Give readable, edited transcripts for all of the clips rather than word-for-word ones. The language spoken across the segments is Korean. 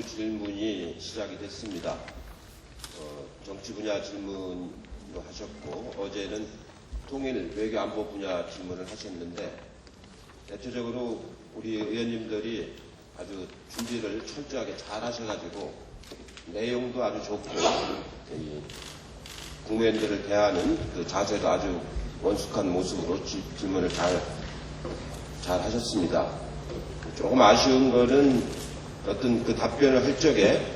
질문이 시작이 됐습니다. 정치 분야 질문도 하셨고 어제는 통일 외교 안보 분야 질문을 하셨는데 대체적으로 우리 의원님들이 아주 준비를 철저하게 잘 하셔가지고 내용도 아주 좋고 국민들을 대하는 그 자세도 아주 원숙한 모습으로 질문을 잘 하셨습니다. 조금 아쉬운 거는 어떤 그 답변을 할 적에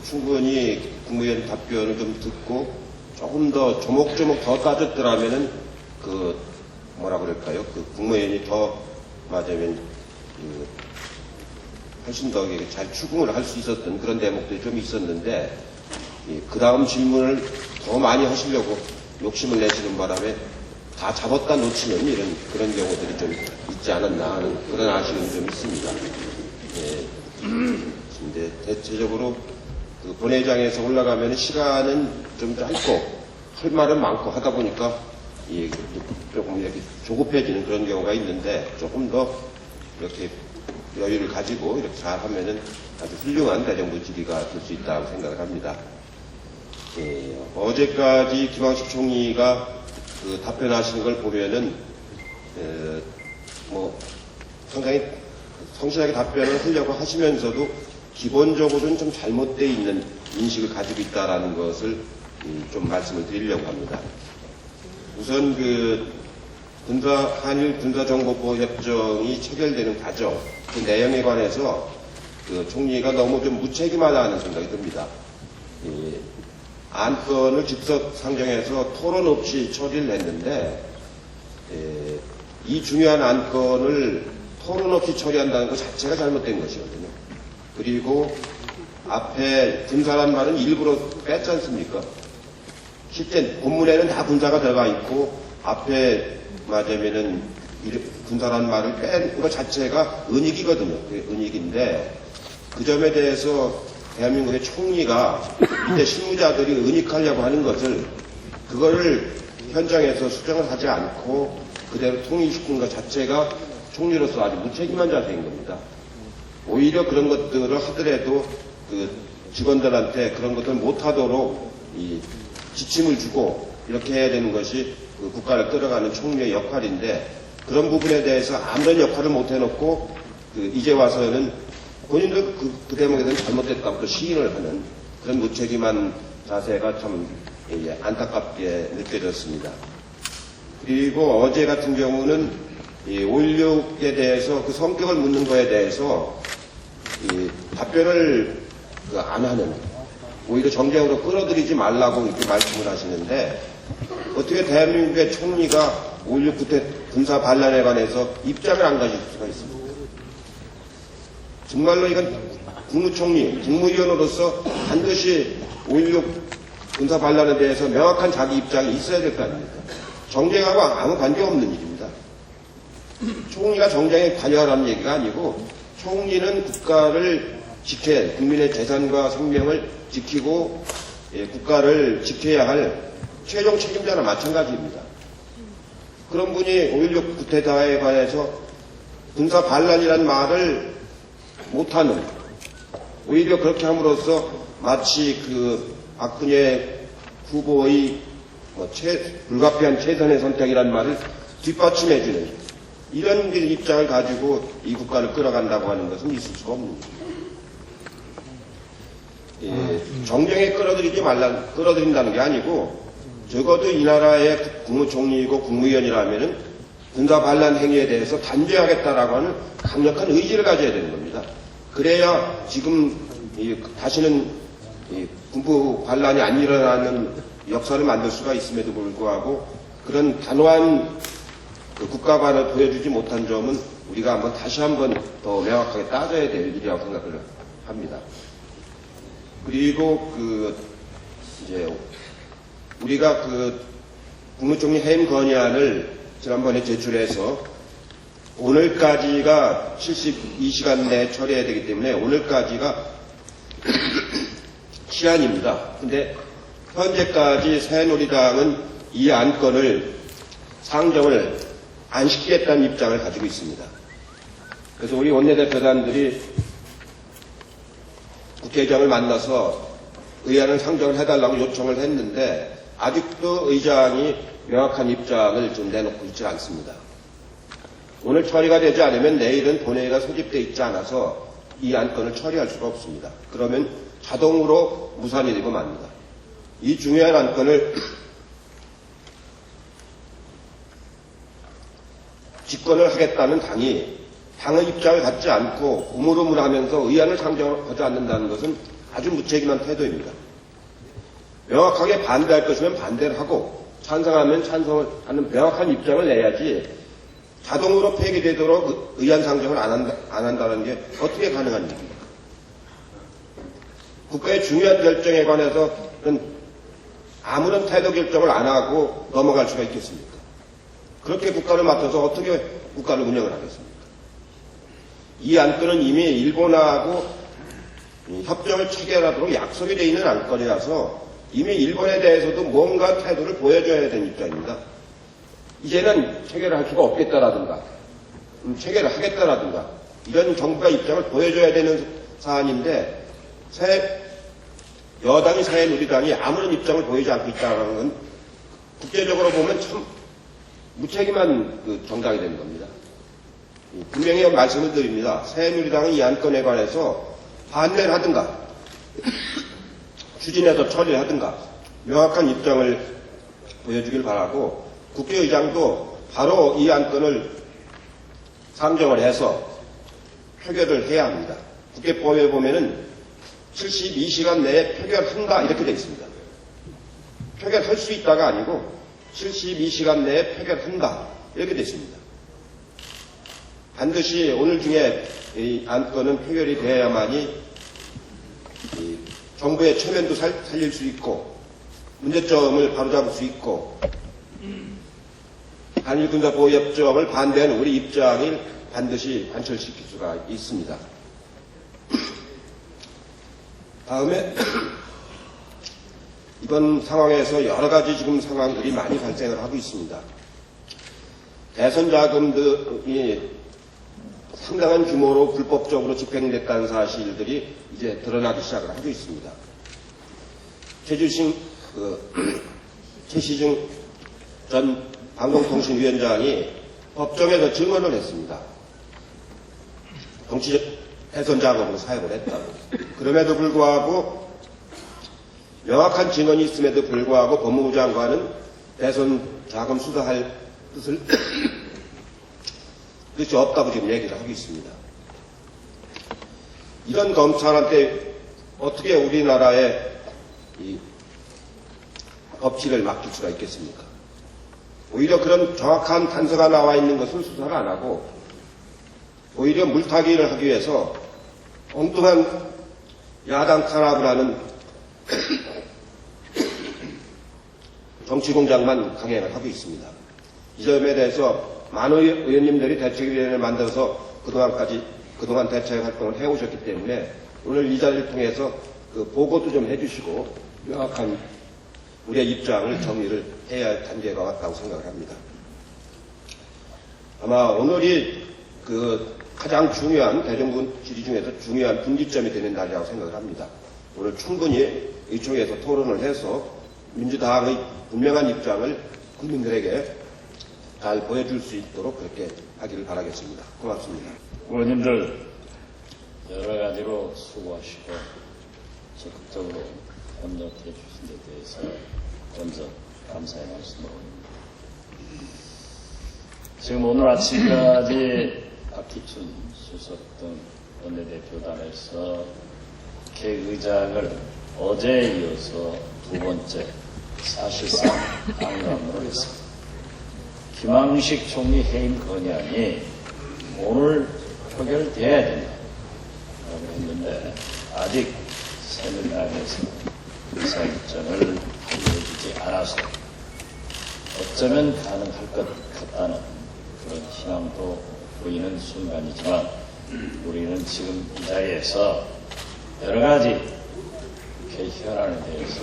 충분히 국무위원 답변을 좀 듣고 조금 더 조목조목 더 따졌더라면은 뭐라 그럴까요? 국무위원이 더 맞으면 훨씬 더 잘 추궁을 할 수 있었던 그런 대목들이 좀 있었는데 그 다음 질문을 더 많이 하시려고 욕심을 내시는 바람에 다 잡았다 놓치는 그런 경우들이 좀 있지 않았나 하는 그런 아쉬움이 좀 있습니다. 근데 대체적으로 본회의장에서 올라가면 시간은 좀 짧고 할 말은 많고 하다 보니까 조금 이렇게 조급해지는 그런 경우가 있는데 조금 더 이렇게 여유를 가지고 이렇게 잘 하면은 아주 훌륭한 대정부 질의가 될 수 있다고 생각을 합니다. 어제까지 김황식 총리가 답변하시는 걸 보면은 상당히 성실하게 답변을 하려고 하시면서도 기본적으로는 좀 잘못되어 있는 인식을 가지고 있다는 것을 좀 말씀을 드리려고 합니다. 우선 한일 군사정보보호 협정이 체결되는 과정, 그 내용에 관해서 총리가 너무 좀 무책임하다는 생각이 듭니다. 안건을 즉석 상정해서 토론 없이 처리를 했는데 이 중요한 안건을 토론 없이 처리한다는 것 자체가 잘못된 것이거든요. 그리고 앞에 군사란 말은 일부러 뺐지 않습니까? 실제 본문에는 다 군사가 들어가 있고 앞에 맞으면은 군사란 말을 뺀 것 자체가 은닉이거든요. 은닉인데 그 점에 대해서 대한민국의 총리가 이때 실무자들이 은닉하려고 하는 것을 그거를 현장에서 수정을 하지 않고 그대로 통일시킨 것 자체가 총리로서 아주 무책임한 자세인 겁니다. 오히려 그런 것들을 하더라도 직원들한테 그런 것들을 못하도록 지침을 주고 이렇게 해야 되는 것이 국가를 끌어가는 총리의 역할인데 그런 부분에 대해서 아무런 역할을 못 해놓고 이제 와서는 본인도 그 대목에 대해서 잘못됐다고 또 시인을 하는 그런 무책임한 자세가 참 안타깝게 느껴졌습니다. 그리고 어제 같은 경우는 5.16에 대해서 그 성격을 묻는 거에 대해서 답변을 안 하는, 오히려 정쟁으로 끌어들이지 말라고 이렇게 말씀을 하시는데 어떻게 대한민국의 총리가 5.16 구태 군사 반란에 관해서 입장을 안 가질 수가 있습니까? 정말로 이건 국무총리, 국무위원으로서 반드시 5.16 군사 반란에 대해서 명확한 자기 입장이 있어야 될 거 아닙니까? 정쟁하고 아무 관계없는 일입니다. 총리가 정쟁에 관여하라는 얘기가 아니고 총리는 국가를 지켜야 해. 국민의 재산과 생명을 지키고 국가를 지켜야 할 최종 책임자나 마찬가지입니다. 그런 분이 5.16 구테타에 관해서 군사 반란이라는 말을 못하는, 오히려 그렇게 함으로써 마치 박근혜 후보의 불가피한 최선의 선택이라는 말을 뒷받침해주는 이런 입장을 가지고 이 국가를 끌어간다고 하는 것은 있을 수가 없는 거예요. 정쟁에 끌어들인다는 게 아니고 적어도 이 나라의 국무총리이고 국무위원이라면은 군사 반란 행위에 대해서 단죄하겠다라고 하는 강력한 의지를 가져야 되는 겁니다. 그래야 지금 다시는 군부 반란이 안 일어나는 역사를 만들 수가 있음에도 불구하고 그런 단호한 국가관을 보여주지 못한 점은 우리가 다시 한번 더 명확하게 따져야 될 일이라고 생각을 합니다. 그리고 이제 우리가 국무총리 해임 건의안을 지난번에 제출해서 오늘까지가 72시간 내에 처리해야 되기 때문에 오늘까지가 시한입니다. 근데 현재까지 새누리당은 이 안건을 상정을 안 시키겠다는 입장을 가지고 있습니다. 그래서 우리 원내대표단들이 국회의장을 만나서 의안을 상정을 해달라고 요청을 했는데 아직도 의장이 명확한 입장을 좀 내놓고 있지 않습니다. 오늘 처리가 되지 않으면 내일은 본회의가 소집되어 있지 않아서 이 안건을 처리할 수가 없습니다. 그러면 자동으로 무산이 되고 맙니다. 이 중요한 안건을 집권을 하겠다는 당의 입장을 갖지 않고 우물우물하면서 의안을 상정하지 않는다는 것은 아주 무책임한 태도입니다. 명확하게 반대할 것이면 반대를 하고 찬성하면 찬성을 하는 명확한 입장을 내야지 자동으로 폐기되도록 의안 상정을 안 한다는 게 어떻게 가능한 일입니까? 국가의 중요한 결정에 관해서는 아무런 태도 결정을 안 하고 넘어갈 수가 있겠습니까? 그렇게 국가를 맡아서 어떻게 국가를 운영을 하겠습니까? 이 안건은 이미 일본하고 협정을 체결하도록 약속이 되어 있는 안건이라서 이미 일본에 대해서도 뭔가 태도를 보여줘야 되는 입장입니다. 이제는 체결을 할 수가 없겠다라든가 체결을 하겠다라든가 이런 정부가 입장을 보여줘야 되는 사안인데 여당이 새누리당이 아무런 입장을 보이지 않고 있다는 건 국제적으로 보면 참 무책임한 정당이 되는 겁니다. 분명히 말씀을 드립니다. 새누리당은 이 안건에 관해서 반대를 하든가 추진해서 처리를 하든가 명확한 입장을 보여주길 바라고 국회의장도 바로 이 안건을 상정을 해서 표결을 해야 합니다. 국회법에 보면은 72시간 내에 표결한다 이렇게 되어 있습니다. 표결할 수 있다가 아니고 72시간 내에 표결한다 이렇게 되어 있습니다. 반드시 오늘 중에 이 안건은 표결이 되어야만이 정부의 체면도 살릴 수 있고 문제점을 바로잡을 수 있고 한일군사보호협정을 반대하는 우리 입장을 반드시 관철시킬 수가 있습니다. 다음에 이번 상황에서 여러 가지 지금 상황들이 많이 발생을 하고 있습니다. 대선 자금들이 상당한 규모로 불법적으로 집행됐다는 사실들이 이제 드러나기 시작을 하고 있습니다. 최시중 전 방송통신위원장이 법정에서 증언을 했습니다. 정치적 대선 자금으로 사용을 했다고. 그럼에도 불구하고 명확한 증언이 있음에도 불구하고 법무부 장관은 대선 자금 수사할 뜻이 없다고 지금 얘기를 하고 있습니다. 이런 검찰한테 어떻게 우리나라의 이 법치를 맡길 수가 있겠습니까? 오히려 그런 정확한 단서가 나와 있는 것은 수사를 안 하고 오히려 물타기를 하기 위해서 엉뚱한 야당 탄압을 하는 정치 공작만 강행을 하고 있습니다. 이 점에 대해서 많은 의원님들이 대책위원회를 만들어서 그동안 대책 활동을 해오셨기 때문에 오늘 이 자리를 통해서 그 보고도 좀 해주시고 명확한 우리의 입장을 정리를 해야 할 단계가 왔다고 생각을 합니다. 아마 오늘이 가장 중요한 대정부 질의 중에서 중요한 분기점이 되는 날이라고 생각을 합니다. 오늘 충분히 의총에서 토론을 해서 민주당의 분명한 입장을 국민들에게 잘 보여줄 수 있도록 그렇게 하기를 바라겠습니다. 고맙습니다. 의원님들 여러 가지로 수고하시고 적극적으로 협력해 주신 데 대해서 먼저 감사의 말씀을 올립니다. 지금 오늘 아침까지 박기춘 수석 등 원내대표단에서 국회의장을 어제에 이어서 두 번째 사실상 강감으로 했습니다. 김황식 총리 해임 건의안이 오늘 표결돼야 된다고 했는데 아직 새누리당에서 의사 입장을 알려주지 않아서 어쩌면 가능할 것 같다는 그런 희망도 보이는 순간이지만 우리는 지금 이 자리에서 여러 가지 국회 현안에 대해서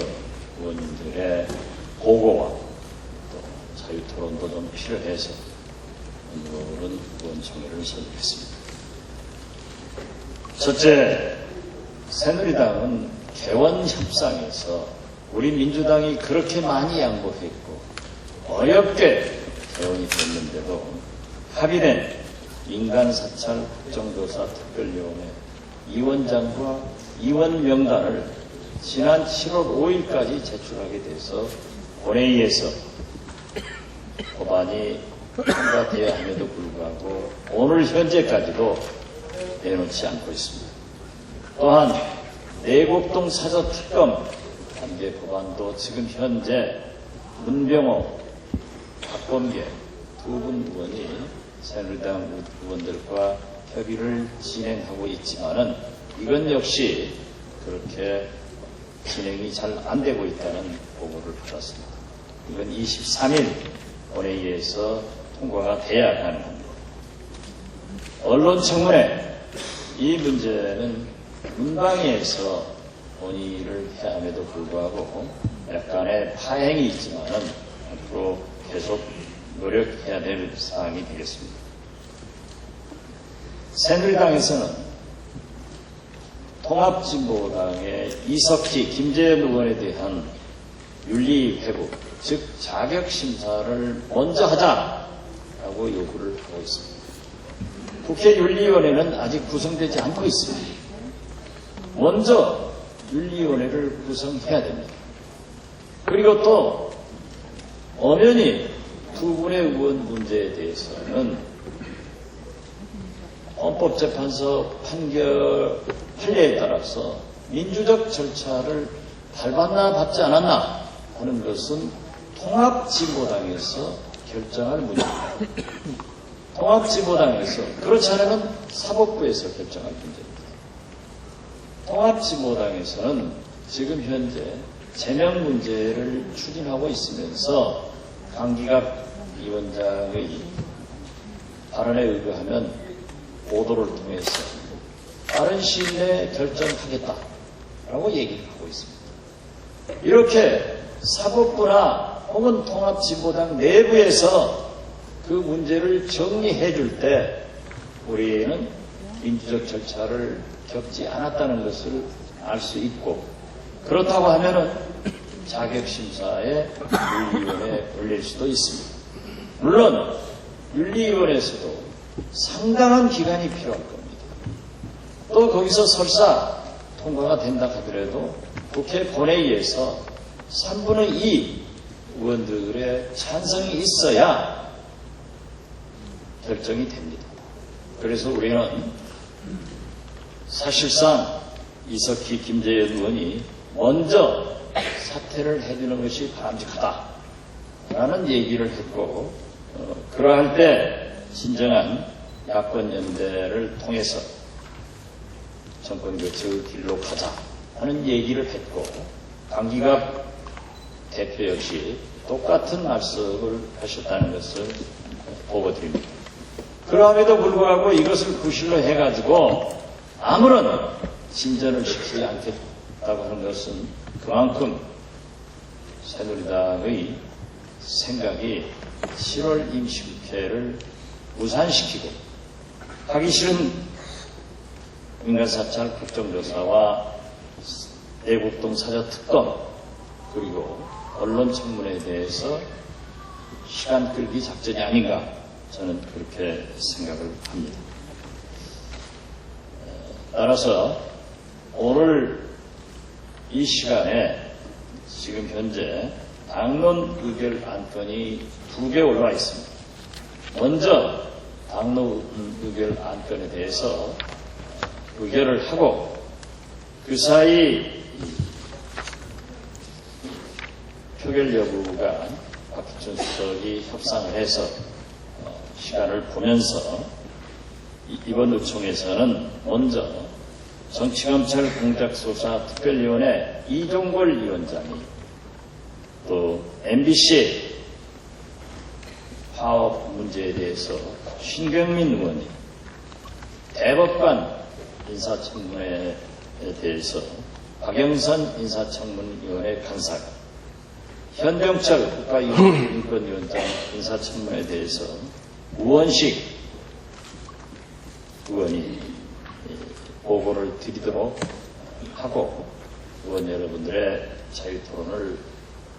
의원님들의 보고와 또 자유토론도 좀 필요해서 오늘은 의원총회를 설립했습니다. 첫째, 새누리당은 개원 협상에서 우리 민주당이 그렇게 많이 양보했고 어렵게 개원이 됐는데도 합의된 인간사찰 국정조사 특별위원회 위원장과 위원 명단을 지난 7월 5일까지 제출하게 돼서 본회의에서 법안이 통과되어야 함에도 불구하고 오늘 현재까지도 내놓지 않고 있습니다. 또한 내곡동 사저특검 관계 법안도 지금 현재 문병호, 박범계 두 분 의원이 새누리당 의원들과 협의를 진행하고 있지만은 이건 역시 그렇게 진행이 잘 안 되고 있다는 보고를 받았습니다. 이건 23일 본회의에서 통과가 돼야 가능합니다. 언론청문회 이 문제는 문방위에서 논의를 해야 함에도 불구하고 약간의 파행이 있지만은 앞으로 계속 노력해야 될 사항이 되겠습니다. 새누리당에서는 통합진보당의 이석희, 김재현 의원에 대한 윤리회부, 즉 자격심사를 먼저 하자라고 요구를 하고 있습니다. 국회 윤리위원회는 아직 구성되지 않고 있습니다. 먼저 윤리위원회를 구성해야 됩니다. 그리고 또 엄연히 두 분의 의원 문제에 대해서는 헌법재판소 판례에 따라서 민주적 절차를 밟았나 밟지 않았나 하는 것은 통합진보당에서 결정할 문제입니다. 통합진보당에서 그렇지 않으면 사법부에서 결정할 문제입니다. 통합진보당에서는 지금 현재 제명 문제를 추진하고 있으면서 강기갑 위원장의 발언에 의거하면 보도를 통해서 빠른 시일 내에 결정하겠다라고 얘기를 하고 있습니다. 이렇게 사법부나 혹은 통합진보당 내부에서 그 문제를 정리해 줄 때 우리는 민주적 절차를 겪지 않았다는 것을 알 수 있고 그렇다고 하면은 자격심사에 윤리위원회에 올릴 수도 있습니다. 물론 윤리위원회에서도 상당한 기간이 필요할 겁니다. 또 거기서 설사 통과가 된다 하더라도 국회 본회의에서 3분의 2 의원들의 찬성이 있어야 결정이 됩니다. 그래서 우리는 사실상 이석희, 김재현 의원이 먼저 사퇴를 해주는 것이 바람직하다라는 얘기를 했고 그러할 때 진정한 야권연대를 통해서 정권 교체의 길로 가자 하는 얘기를 했고 강기갑 대표 역시 똑같은 말씀을 하셨다는 것을 보고드립니다. 그럼에도 불구하고 이것을 구실로 해가지고 아무런 진전을 시키지 않겠다고 하는 것은 그만큼 새누리당의 생각이 7월 임시국회를 무산시키고 하기 싫은 인간사찰 국정조사와 내곡동 사저특검 그리고 언론청문회에 대해서 시간 끌기 작전이 아닌가 저는 그렇게 생각을 합니다. 따라서 오늘 이 시간에 지금 현재 당론 의결 안건이 2개 올라와 있습니다. 먼저 당론 의결 안건에 대해서 의결을 하고 그 사이 표결 여부가 박기춘 수석이 협상을 해서 시간을 보면서 이번 의총에서는 먼저 정치검찰 공작수사 특별위원회 이종걸 위원장이 또 MBC 파업 문제에 대해서 신경민 의원이 대법관 인사청문회에 대해서 박영선 인사청문위원회 간사가 현병철 국가인권위원장 인사청문회에 대해서 우원식 의원이 보고를 드리도록 하고 의원 여러분들의 자유 토론을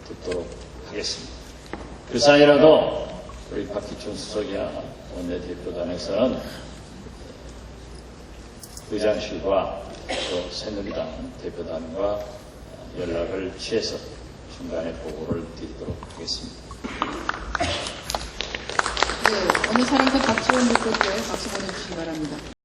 듣도록 하겠습니다. 그 사이라도 우리 박기춘 수석이나 원내대표단에서는 의장실과 또 새누리당 대표단과 연락을 취해서 중간에 보고를 드리도록 하겠습니다. 네, 어느 사람과 박지원 대표께 박수 보내주시기 바랍니다.